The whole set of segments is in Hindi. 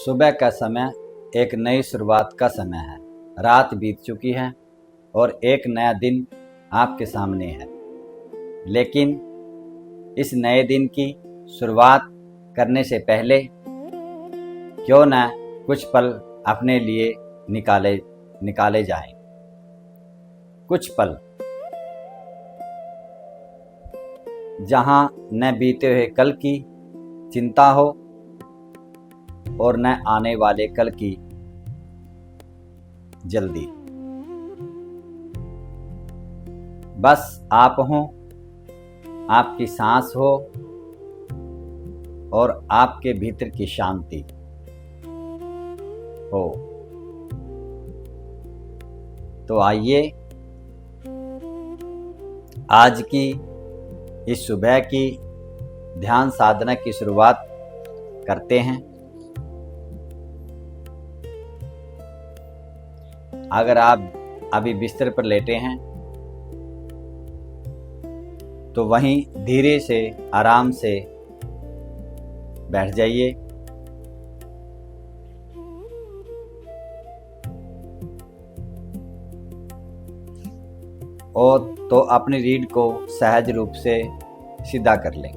सुबह का समय एक नई शुरुआत का समय है। रात बीत चुकी है और एक नया दिन आपके सामने है। लेकिन इस नए दिन की शुरुआत करने से पहले क्यों न कुछ पल अपने लिए निकाले जाएं। कुछ पल जहां न बीते हुए कल की चिंता हो और न आने वाले कल की जल्दी। बस आप हो, आपकी सांस हो और आपके भीतर की शांति हो। तो आइए आज की इस सुबह की ध्यान साधना की शुरुआत करते हैं। अगर आप अभी बिस्तर पर लेटे हैं तो वहीं धीरे से आराम से बैठ जाइए और तो अपनी रीढ़ को सहज रूप से सीधा कर लें।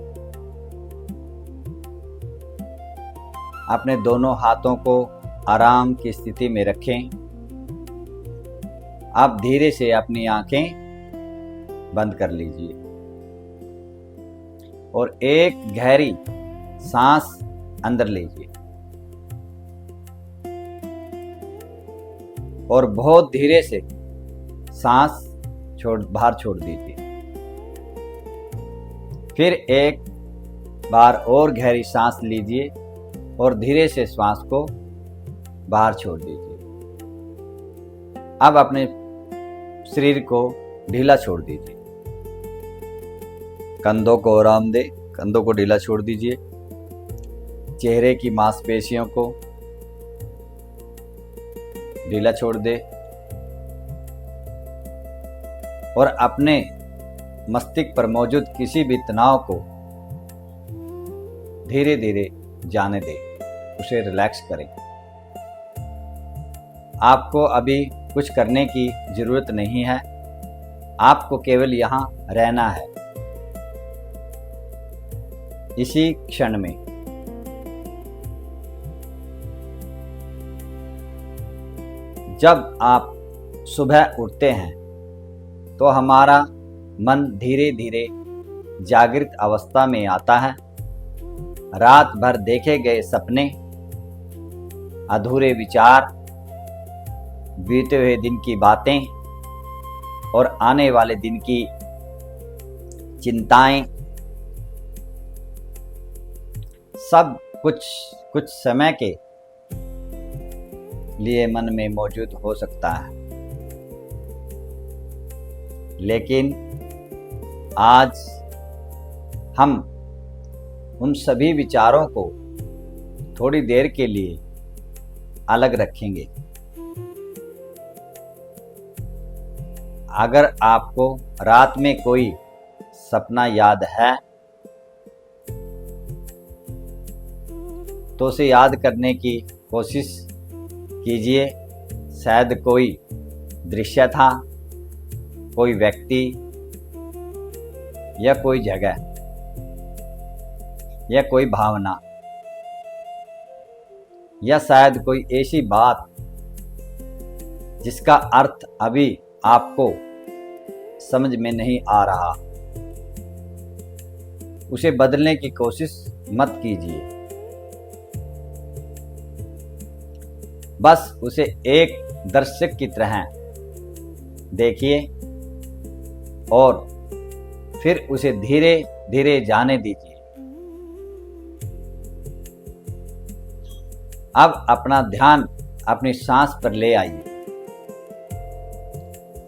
अपने दोनों हाथों को आराम की स्थिति में रखें। आप धीरे से अपनी आंखें बंद कर लीजिए और एक गहरी सांस अंदर लीजिए और बहुत धीरे से सांस बाहर छोड़ दीजिए। फिर एक बार और गहरी सांस लीजिए और धीरे से श्वास को बाहर छोड़ दीजिए। अब अपने शरीर को ढीला छोड़ दीजिए। कंधों को आराम दें, कंधों को ढीला छोड़ दीजिए। चेहरे की मांसपेशियों को ढीला छोड़ दें और अपने मस्तिष्क पर मौजूद किसी भी तनाव को धीरे धीरे जाने दें, उसे रिलैक्स करें। आपको अभी कुछ करने की जरूरत नहीं है, आपको केवल यहाँ रहना है। इसी क्षण में जब आप सुबह उठते हैं तो हमारा मन धीरे धीरे जागृत अवस्था में आता है। रात भर देखे गए सपने, अधूरे विचार, बीते हुए दिन की बातें और आने वाले दिन की चिंताएं, सब कुछ समय के लिए मन में मौजूद हो सकता है। लेकिन आज हम उन सभी विचारों को थोड़ी देर के लिए अलग रखेंगे। अगर आपको रात में कोई सपना याद है तो उसे याद करने की कोशिश कीजिए। शायद कोई दृश्य था, कोई व्यक्ति या कोई जगह या कोई भावना या शायद कोई ऐसी बात जिसका अर्थ अभी आपको समझ में नहीं आ रहा। उसे बदलने की कोशिश मत कीजिए, बस उसे एक दर्शक की तरह देखिए और फिर उसे धीरे धीरे जाने दीजिए। अब अपना ध्यान अपनी सांस पर ले आइए।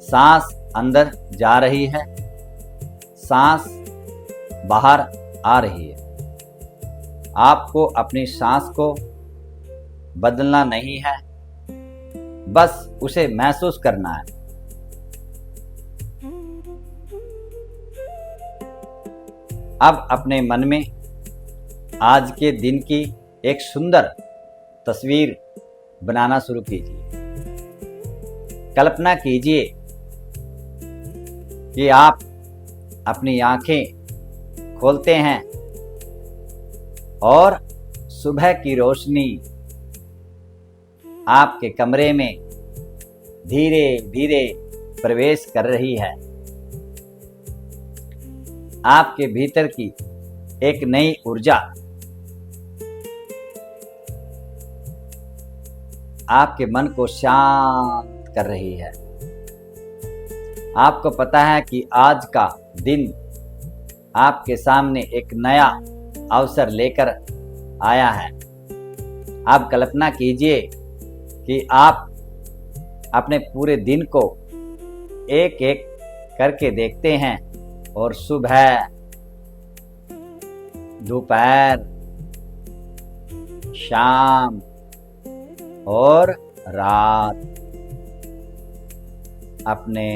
सांस अंदर जा रही है, सांस बाहर आ रही है। आपको अपनी सांस को बदलना नहीं है, बस उसे महसूस करना है। अब अपने मन में आज के दिन की एक सुंदर तस्वीर बनाना शुरू कीजिए। कल्पना कीजिए कि आप अपनी आंखें खोलते हैं और सुबह की रोशनी आपके कमरे में धीरे धीरे प्रवेश कर रही है। आपके भीतर की एक नई ऊर्जा आपके मन को शांत कर रही है। आपको पता है कि आज का दिन आपके सामने एक नया अवसर लेकर आया है। आप कल्पना कीजिए कि आप अपने पूरे दिन को एक एक करके देखते हैं और सुबह, दोपहर, शाम और रात अपने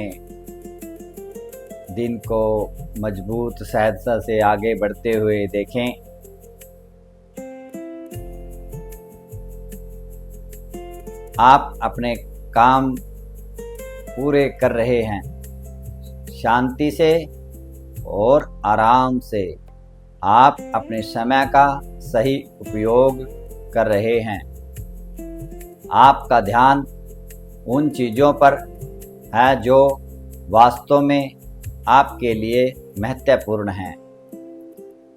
दिन को मजबूत सहजता से आगे बढ़ते हुए देखें। आप अपने काम पूरे कर रहे हैं शांति से और आराम से। आप अपने समय का सही उपयोग कर रहे हैं। आपका ध्यान उन चीज़ों पर है जो वास्तव में आपके लिए महत्वपूर्ण हैं।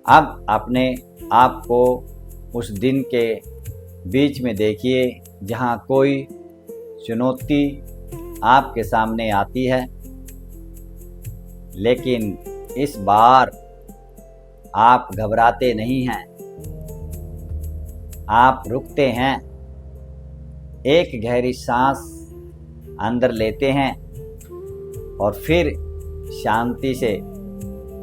अब अपने आप को उस दिन के बीच में देखिए जहां कोई चुनौती आपके सामने आती है, लेकिन इस बार आप घबराते नहीं हैं। आप रुकते हैं, एक गहरी सांस अंदर लेते हैं और फिर शांति से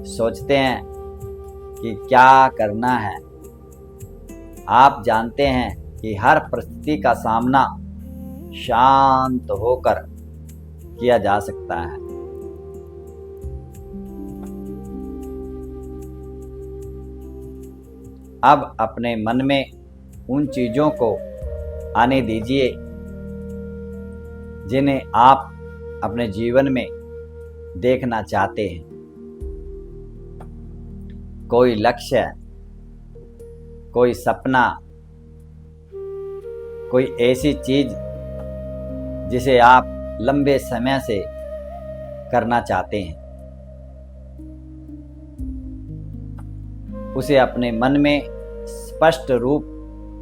सोचते हैं कि क्या करना है। आप जानते हैं कि हर परिस्थिति का सामना शांत होकर किया जा सकता है। अब अपने मन में उन चीज़ों को आने दीजिए जिन्हें आप अपने जीवन में देखना चाहते हैं। कोई लक्ष्य, कोई सपना, कोई ऐसी चीज जिसे आप लंबे समय से करना चाहते हैं, उसे अपने मन में स्पष्ट रूप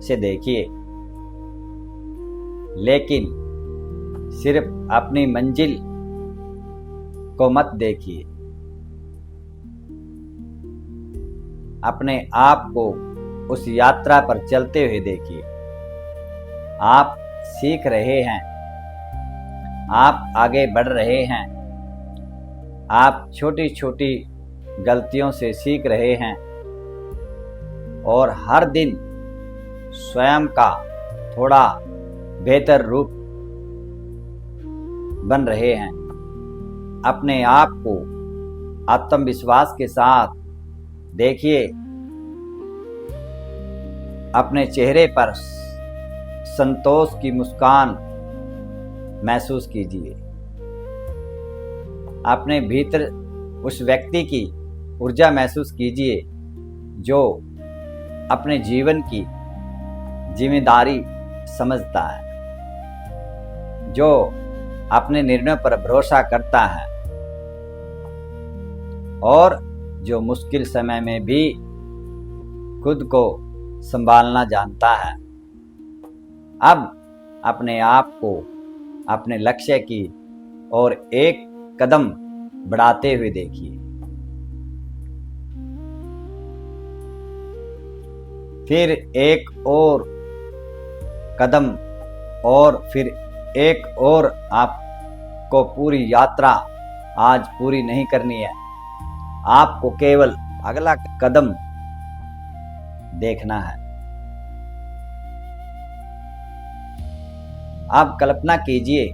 से देखिए, लेकिन सिर्फ अपनी मंजिल को मत देखिए। अपने आप को उस यात्रा पर चलते हुए देखिए। आप सीख रहे हैं, आप आगे बढ़ रहे हैं, आप छोटी छोटी गलतियों से सीख रहे हैं और हर दिन स्वयं का थोड़ा बेहतर रूप बन रहे हैं। अपने आप को आत्मविश्वास के साथ देखिए। अपने चेहरे पर संतोष की मुस्कान महसूस कीजिए। अपने भीतर उस व्यक्ति की ऊर्जा महसूस कीजिए जो अपने जीवन की जिम्मेदारी समझता है, जो अपने निर्णय पर भरोसा करता है और जो मुश्किल समय में भी खुद को संभालना जानता है। अब अपने आप को अपने लक्ष्य की ओर एक कदम बढ़ाते हुए देखिए। फिर एक और कदम और फिर एक और। आपको पूरी यात्रा आज पूरी नहीं करनी है, आपको केवल अगला कदम देखना है। आप कल्पना कीजिए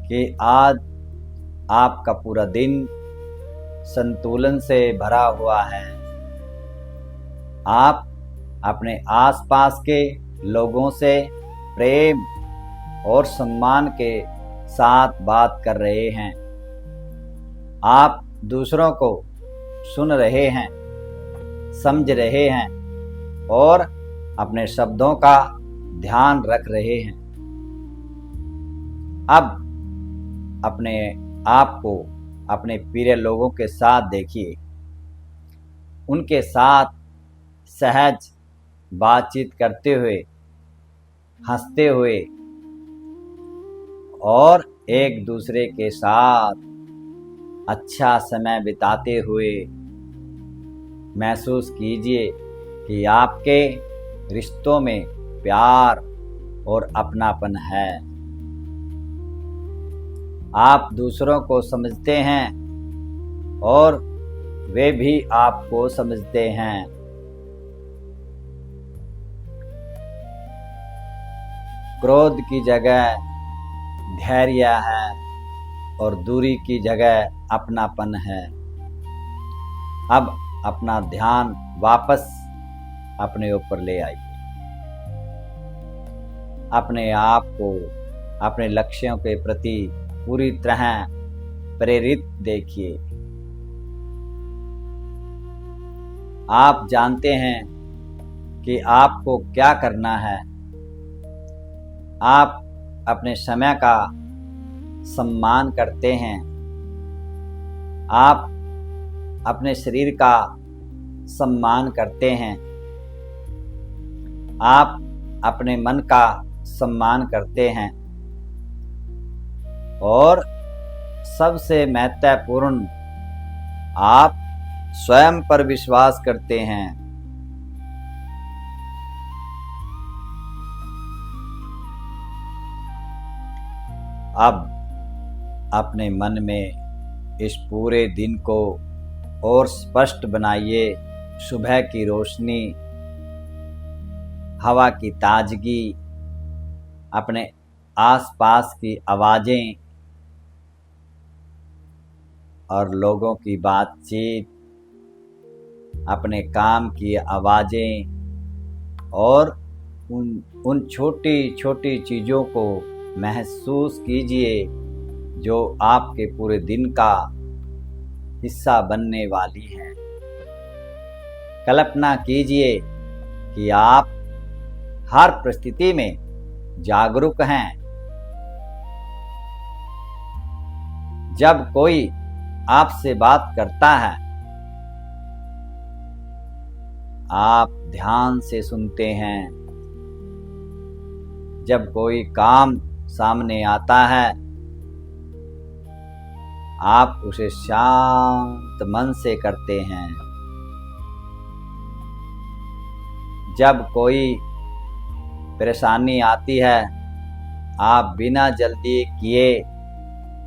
कि आज आपका पूरा दिन संतुलन से भरा हुआ है। आप अपने आसपास के लोगों से प्रेम और सम्मान के साथ बात कर रहे हैं। आप दूसरों को सुन रहे हैं, समझ रहे हैं और अपने शब्दों का ध्यान रख रहे हैं। अब अपने आप को अपने प्रिय लोगों के साथ देखिए। उनके साथ सहज बातचीत करते हुए, हंसते हुए और एक दूसरे के साथ अच्छा समय बिताते हुए महसूस कीजिए कि आपके रिश्तों में प्यार और अपनापन है। आप दूसरों को समझते हैं और वे भी आपको समझते हैं। क्रोध की जगह धैर्य है और दूरी की जगह अपनापन है। अब अपना ध्यान वापस अपने ऊपर ले आइए। अपने आप को अपने लक्ष्यों के प्रति पूरी तरह प्रेरित देखिए। आप जानते हैं कि आपको क्या करना है। आप अपने समय का सम्मान करते हैं। आप अपने शरीर का सम्मान करते हैं। आप अपने मन का सम्मान करते हैं और सबसे महत्वपूर्ण, आप स्वयं पर विश्वास करते हैं। अब अपने मन में इस पूरे दिन को और स्पष्ट बनाइए। सुबह की रोशनी, हवा की ताजगी, अपने आसपास की आवाज़ें और लोगों की बातचीत, अपने काम की आवाज़ें और उन छोटी छोटी चीज़ों को महसूस कीजिए जो आपके पूरे दिन का हिस्सा बनने वाली हैं। कल्पना कीजिए कि आप हर परिस्थिति में जागरूक हैं। जब कोई आपसे बात करता है, आप ध्यान से सुनते हैं। जब कोई काम सामने आता है, आप उसे शांत मन से करते हैं। जब कोई परेशानी आती है, आप बिना जल्दी किए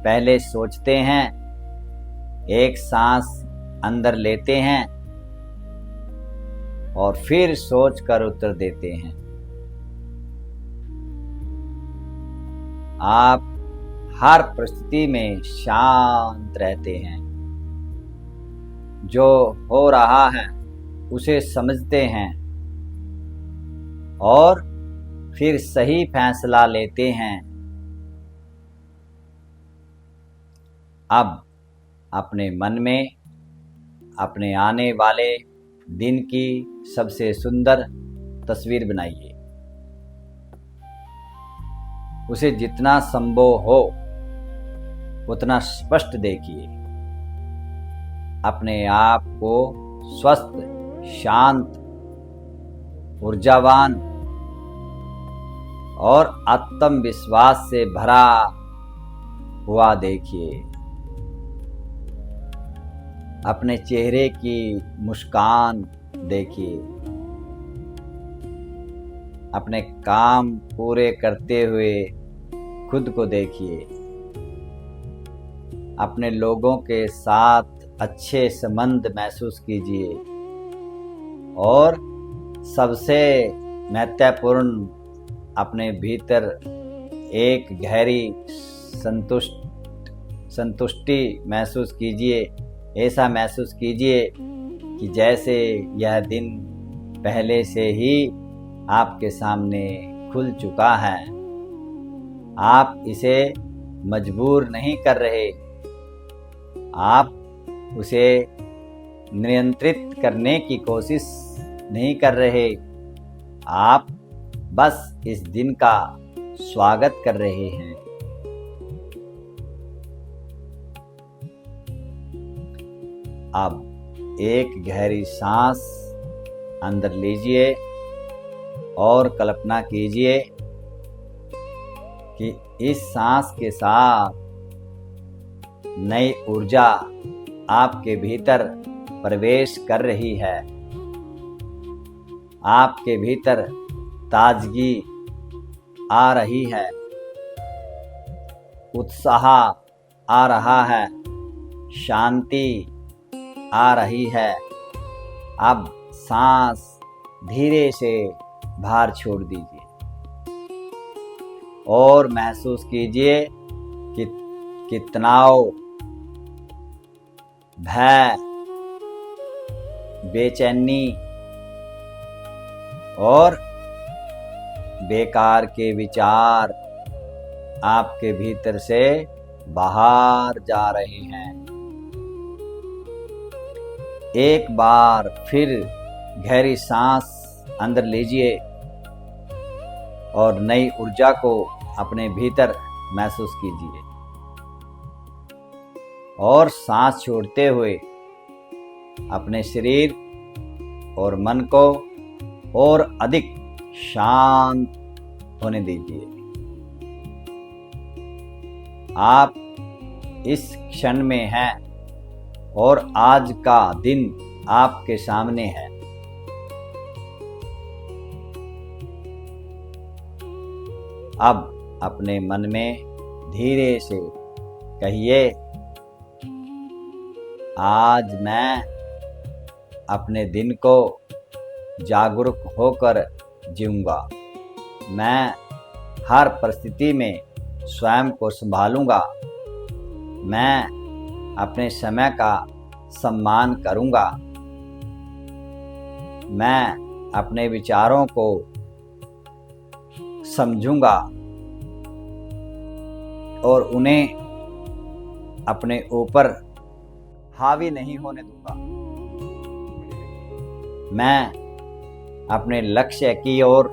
पहले सोचते हैं, एक सांस अंदर लेते हैं और फिर सोचकर उत्तर देते हैं। आप हर परिस्थिति में शांत रहते हैं। जो हो रहा है उसे समझते हैं और फिर सही फैसला लेते हैं। अब अपने मन में अपने आने वाले दिन की सबसे सुंदर तस्वीर बनाइए। उसे जितना संभव हो उतना स्पष्ट देखिए। अपने आप को स्वस्थ, शांत, ऊर्जावान और आत्मविश्वास से भरा हुआ देखिए। अपने चेहरे की मुस्कान देखिए। अपने काम पूरे करते हुए खुद को देखिए। अपने लोगों के साथ अच्छे संबंध महसूस कीजिए और सबसे महत्वपूर्ण, अपने भीतर एक गहरी संतुष्टि महसूस कीजिए। ऐसा महसूस कीजिए कि जैसे यह दिन पहले से ही आपके सामने खुल चुका है। आप इसे मजबूर नहीं कर रहे, आप उसे नियंत्रित करने की कोशिश नहीं कर रहे, आप बस इस दिन का स्वागत कर रहे हैं। अब एक गहरी सांस अंदर लीजिए और कल्पना कीजिए कि इस सांस के साथ नई ऊर्जा आपके भीतर प्रवेश कर रही है। आपके भीतर ताजगी आ रही है, उत्साह आ रहा है, शांति आ रही है। अब सांस धीरे से बाहर छोड़ दीजिए और महसूस कीजिए कि तनाव, भय, बेचैनी और बेकार के विचार आपके भीतर से बाहर जा रहे हैं। एक बार फिर गहरी सांस अंदर लीजिए और नई ऊर्जा को अपने भीतर महसूस कीजिए और सांस छोड़ते हुए अपने शरीर और मन को और अधिक शांत होने दीजिए। आप इस क्षण में हैं और आज का दिन आपके सामने है। अब अपने मन में धीरे से कहिए, आज मैं अपने दिन को जागरूक होकर जीऊंगा। मैं हर परिस्थिति में स्वयं को संभालूंगा। मैं अपने समय का सम्मान करूंगा। मैं अपने विचारों को समझूंगा और उन्हें अपने ऊपर हावी नहीं होने दूंगा। मैं अपने लक्ष्य की ओर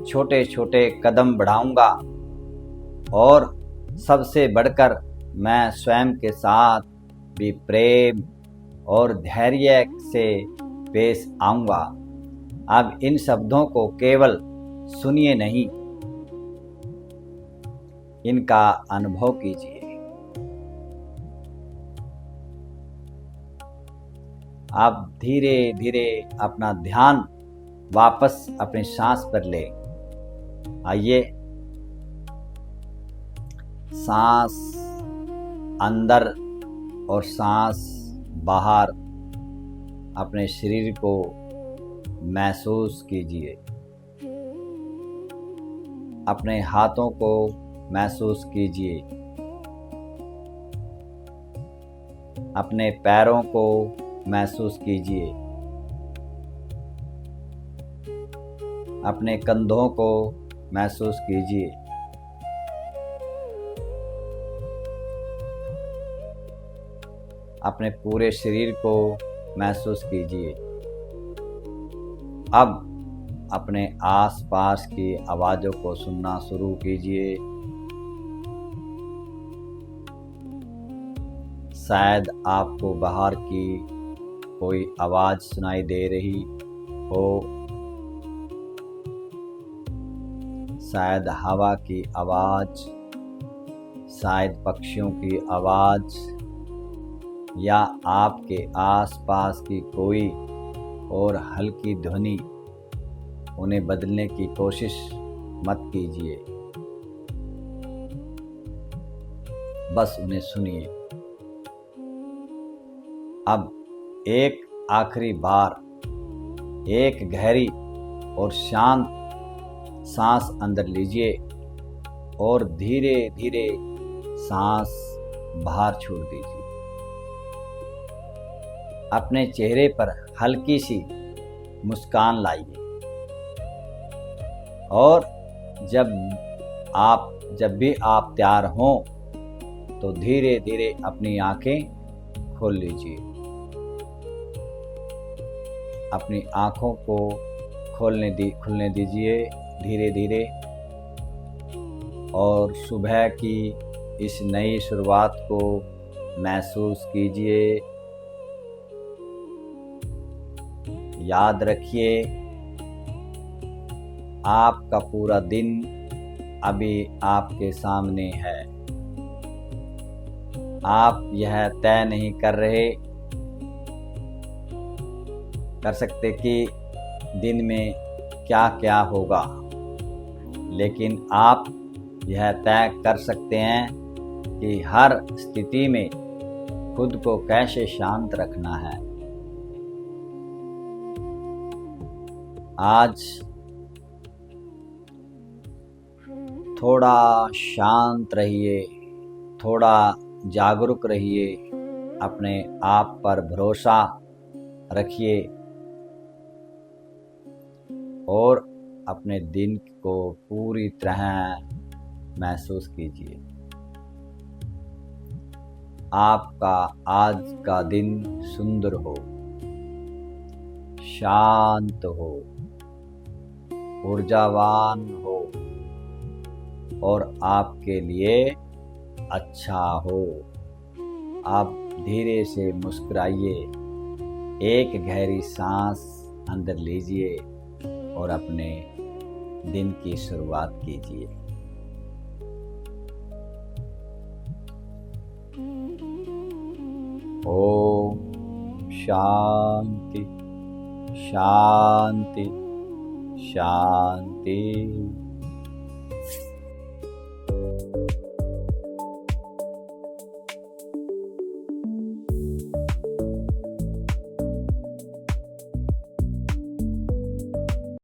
छोटे छोटे कदम बढ़ाऊंगा और सबसे बढ़कर मैं स्वयं के साथ भी प्रेम और धैर्य से पेश आऊंगा। अब इन शब्दों को केवल सुनिए नहीं, इनका अनुभव कीजिए। आप धीरे धीरे अपना ध्यान वापस अपनी सांस पर ले आइए। सांस अंदर और सांस बाहर अपने शरीर को महसूस कीजिए। अपने हाथों को महसूस कीजिए। अपने पैरों को महसूस कीजिए। अपने कंधों को महसूस कीजिए। अपने पूरे शरीर को महसूस कीजिए। अब अपने आसपास की आवाज़ों को सुनना शुरू कीजिए। शायद आपको बाहर की कोई आवाज़ सुनाई दे रही हो, शायद हवा की आवाज़, शायद पक्षियों की आवाज़ या आपके आसपास की कोई और हल्की ध्वनि। उन्हें बदलने की कोशिश मत कीजिए, बस उन्हें सुनिए। अब एक आखिरी बार एक गहरी और शांत सांस अंदर लीजिए और धीरे धीरे सांस बाहर छोड़ दीजिए। अपने चेहरे पर हल्की सी मुस्कान लाइए और जब भी आप तैयार हों तो धीरे धीरे अपनी आंखें खोल लीजिए। अपनी आंखों को खुलने दीजिए धीरे धीरे, और सुबह की इस नई शुरुआत को महसूस कीजिए। याद रखिए, आपका पूरा दिन अभी आपके सामने है। आप यह तय नहीं कर सकते कि दिन में क्या क्या होगा, लेकिन आप यह तय कर सकते हैं कि हर स्थिति में खुद को कैसे शांत रखना है। आज थोड़ा शांत रहिए, थोड़ा जागरूक रहिए, अपने आप पर भरोसा रखिए और अपने दिन को पूरी तरह महसूस कीजिए। आपका आज का दिन सुंदर हो, शांत हो, ऊर्जावान हो और आपके लिए अच्छा हो। आप धीरे से मुस्कुराइए, एक गहरी सांस अंदर लीजिए और अपने दिन की शुरुआत कीजिए। ओम शांति शांति शांति।